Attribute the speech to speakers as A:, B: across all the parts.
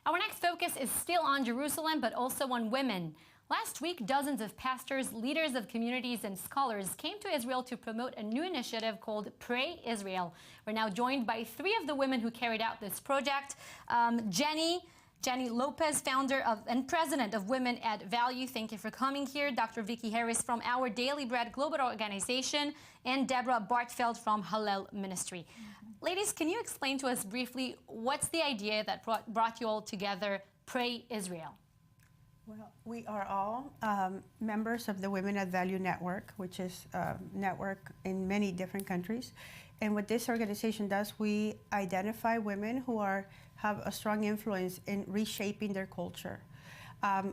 A: Our next focus is still on Jerusalem, but also on women. Last week, dozens of pastors, leaders of communities, and scholars came to Israel to promote a new initiative called Pray Israel. We're now joined by three of the women who carried out this project. Jenny Lopez, founder and president of Women Add Value. Thank you for coming here. Dr. Vicky Harris from Our Daily Bread Global Organization, and Deborah Bartfeld from Hallel Ministry. Ladies, can you explain to us briefly what's the idea that brought you all together, Pray Israel?
B: Well, we are all members of the Women Add Value Network, which is a network in many different countries. And what this organization does, we identify women who have a strong influence in reshaping their culture.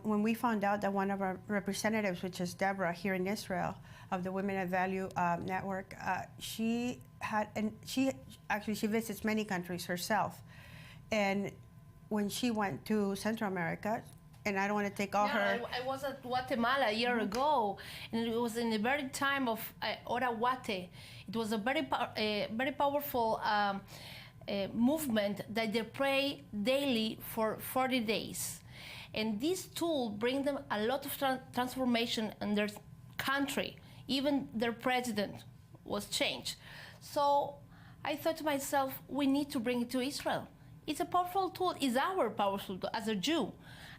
B: When we found out that one of our representatives, which is Deborah here in Israel, of the Women Add Value Network, she visits many countries herself. And when she went to Central America, and I don't want to take all her...
C: I was at Guatemala a year ago, and it was in the very time of Orahuate. It was a very powerful movement that they pray daily for 40 days. And this tool brings them a lot of transformation in their country. Even their president was changed. So I thought to myself, we need to bring it to Israel. It's a powerful tool. It's our powerful tool as a Jew.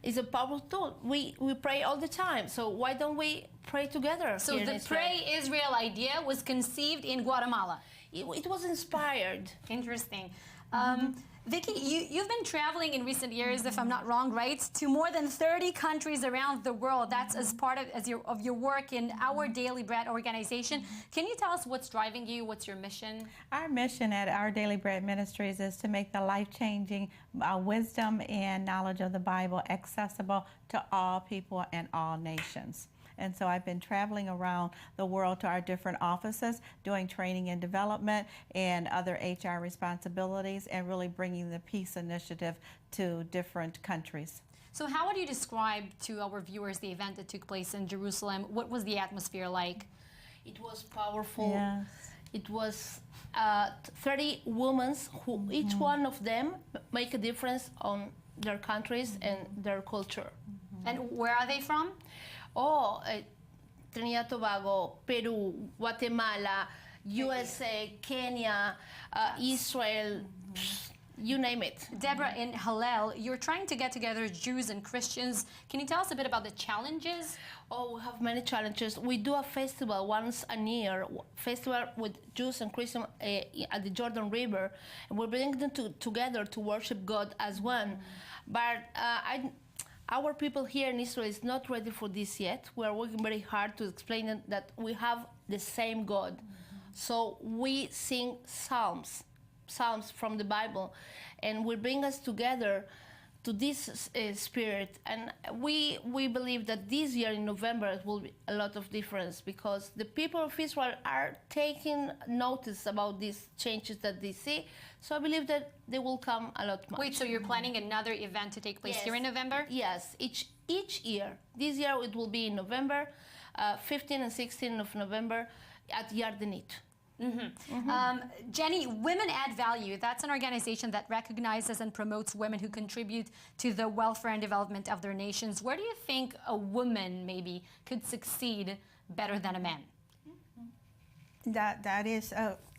C: It's a powerful tool. We pray all the time. So why don't we pray together?
A: So the Pray Israel idea was conceived in Guatemala.
C: It was inspired.
A: Interesting. Vicky, you've been traveling in recent years, if I'm not wrong, right, to more than 30 countries around the world. That's as part of your work in Our Daily Bread organization. Can you tell us what's driving you? What's your mission?
D: Our mission at Our Daily Bread Ministries is to make the life-changing wisdom and knowledge of the Bible accessible to all people and all nations. And so I've been traveling around the world to our different offices, doing training and development and other HR responsibilities, and really bringing the peace initiative to different countries.
A: So how would you describe to our viewers the event that took place in Jerusalem? What was the atmosphere like?
C: It was powerful.
D: Yes.
C: It was 30 women who each one of them make a difference on their countries and their culture.
A: And where are they from?
C: Trinidad Tobago, Peru, Guatemala, USA, Kenya, Israel, you name it.
A: Deborah, in Hallel, you're trying to get together Jews and Christians. Can you tell us a bit about the challenges?
C: We have many challenges. We do a festival once a year, festival with Jews and Christians at the Jordan River, and we're bringing them together to worship God as one. But our people here in Israel is not ready for this yet. We are working very hard to explain that we have the same God. So we sing psalms from the Bible, and will bring us together to this spirit. And we believe that this year in November it will be a lot of difference, because the people of Israel are taking notice about these changes that they see. So I believe that they will come a lot more.
A: Wait, so you're planning another event to take place here in November?
C: Yes, each year. This year it will be in November, 15 and 16 of November at Yardenit.
A: Jenny, Women Add Value, that's an organization that recognizes and promotes women who contribute to the welfare and development of their nations. Where do you think a woman maybe could succeed better than a man?
B: That is,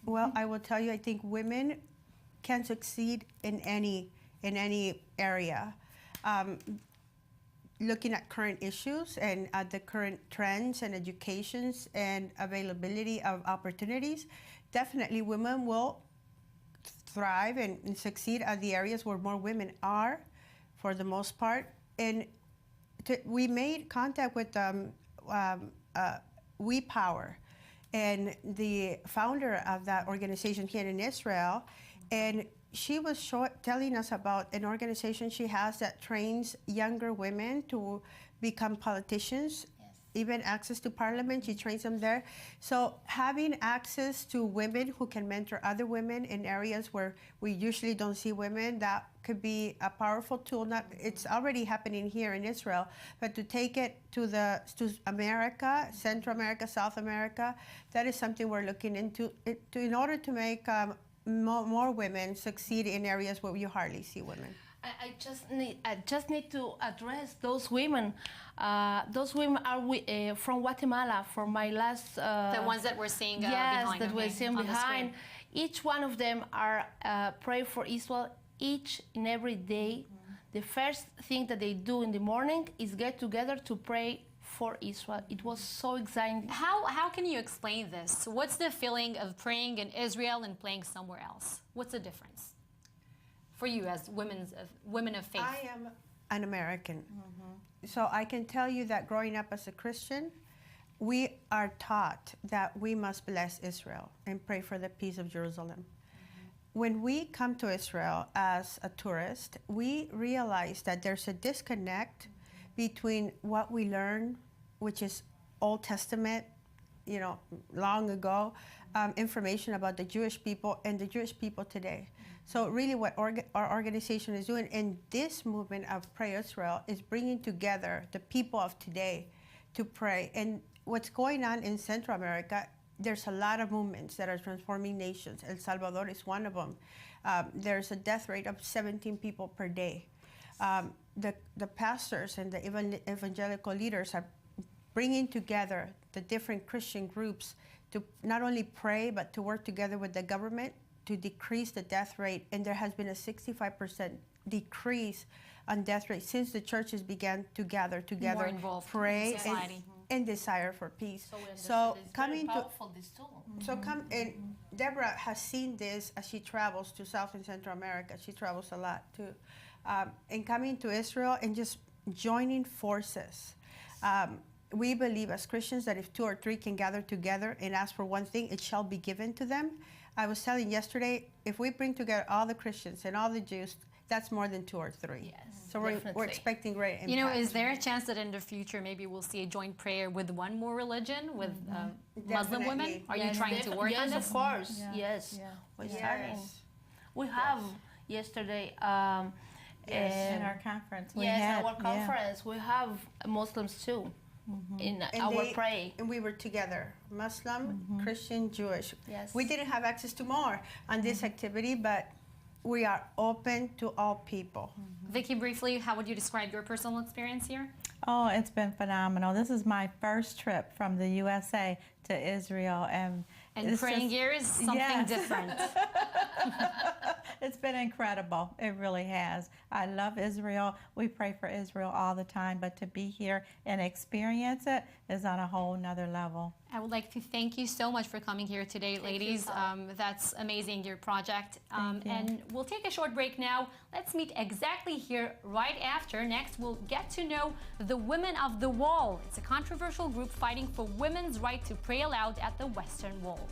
B: well, I will tell you, I think women can succeed in any area. Looking at current issues and at the current trends and educations and availability of opportunities, definitely women will thrive and succeed at the areas where more women are, for the most part. And we made contact with We Power, and the founder of that organization here in Israel, and she was telling us about an organization she has that trains younger women to become politicians, even access to parliament. She trains them there. So having access to women who can mentor other women in areas where we usually don't see women, that could be a powerful tool. It's already happening here in Israel, but to take it to America, Central America, South America, that is something we're looking into in order to make more women succeed in areas where you hardly see women.
C: I just need to address those women. Those women are from Guatemala. For my last,
A: The ones that we're seeing
C: yes,
A: behind.
C: that we're
A: okay,
C: seeing
A: on the screen.
C: behind. Each one of them are pray for Israel each and every day. The first thing that they do in the morning is get together to pray for Israel. It was so exciting.
A: How can you explain this? What's the feeling of praying in Israel and praying somewhere else? What's the difference for you as women of faith?
B: I am an American. So I can tell you that growing up as a Christian, we are taught that we must bless Israel and pray for the peace of Jerusalem. When we come to Israel as a tourist, we realize that there's a disconnect between what we learn, which is Old Testament, long ago, information about the Jewish people and the Jewish people today. So really what our organization is doing in this movement of Pray Israel is bringing together the people of today to pray. And what's going on in Central America, there's a lot of movements that are transforming nations. El Salvador is one of them. There's a death rate of 17 people per day. The pastors and the evangelical leaders are bringing together the different Christian groups to not only pray, but to work together with the government to decrease the death rate. And there has been a 65% decrease on death rate since the churches began to gather together,
A: More involved
B: pray,
A: in society.
B: and desire for peace.
C: So coming to
B: this tool. So and Deborah has seen this as she travels to South and Central America. She travels a lot too, and coming to Israel and just joining forces. We believe as Christians that if 2 or 3 can gather together and ask for one thing, it shall be given to them. I was telling yesterday, if we bring together all the Christians and all the Jews, that's more than 2 or 3.
C: Yes,
B: so we're expecting great impact.
A: Is there a chance that in the future maybe we'll see a joint prayer with one more religion, with Muslim women?
B: Definitely.
A: Are you trying to work on
C: yes,
A: this?
C: of course.
D: Yeah.
C: Yes.
D: Yeah.
C: We're
B: Yes.
C: starting. We have yesterday.
D: In our conference.
C: Our conference. We have Muslims too in our pray.
B: And we were together, Muslim, Christian, Jewish.
C: Yes.
B: We didn't have access to more on this activity, but we are open to all people.
A: Vicky, briefly, how would you describe your personal experience here?
D: Oh, it's been phenomenal. This is my first trip from the USA to Israel. And it's
A: praying
D: just-
A: here is something
D: Yes.
A: different.
D: It's been incredible. It really has. I love Israel. We pray for Israel all the time, but to be here and experience it is on a whole nother level.
A: I would like to thank you so much for coming here today, ladies. That's amazing, your project.
D: Thank you.
A: And we'll take a short break now. Let's meet exactly here right after. Next, we'll get to know the Women of the Wall. It's a controversial group fighting for women's right to pray aloud at the Western Wall.